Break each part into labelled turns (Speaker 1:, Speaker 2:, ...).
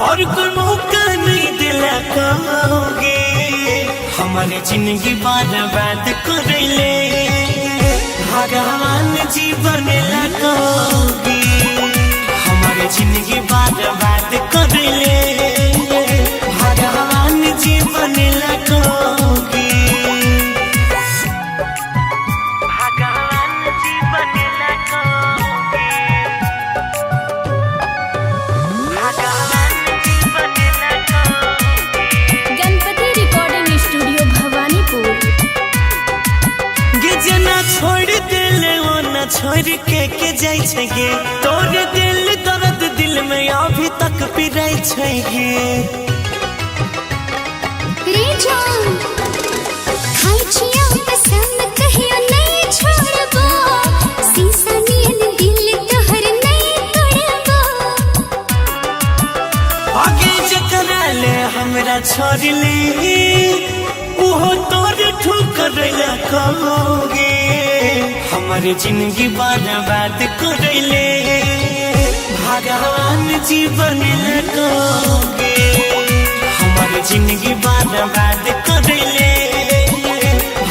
Speaker 1: और कोई मौका नहीं दिला कहोगे। हमारे जिंदगी बर्बाद करले भगवान जीवन लगोगे। हमारे जिंदगी बर्बाद करले भगवान जीवन लगोगे। भगवान जीवन लगोगे। भगवान जीवन लगोगे।
Speaker 2: Ganpati recording studio Bhawanipur.
Speaker 1: जना छोड़ दिले वो न छोड़ के जाय छै गे। तोरे दिल दर्द दिल में अभी तक पिरै छै गे।
Speaker 2: रे जान खाइ छियौ कसम कहियो नहीं छोड़बो। शीशा नियन दिल तोहर नहीं तोड़बो।
Speaker 1: आगे जकरा ले हमरा छोड़ ले ओहो तोरे ठुकर लगोगे। हमारे जिंदगी बर्बाद करले भगवान जीवन लगोगे। हमारे जिंदगी बर्बाद करले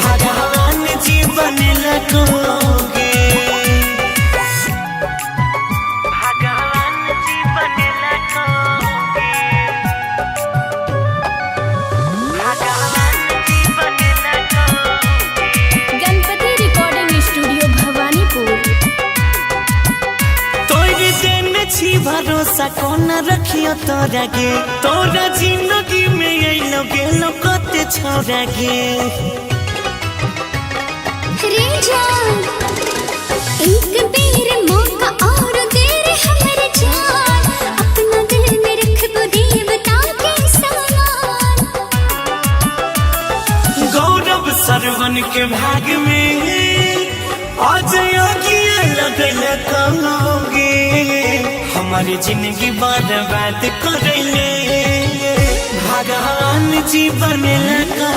Speaker 1: भगवान जीवन लगोगे। भगवान जीवन लगोगे। भगवान जीवन लगोगे।
Speaker 2: Ganpati recording studio Bhawanipur.
Speaker 1: तोरे देने छी भरोसा कोना रखियो तोरा गे। तोरा जिंदगी में अइलो गेलो कते छोरा गे।
Speaker 2: रे जान एक बेर मौका और दे रे हमर जान। अपना दिल में रखबो देवता के समान।
Speaker 1: गौरव सरवन के भाग में आज आगिया लगल कहोगे। हमारी जिंदगी बर्बाद करले भगवान जीवन लगा।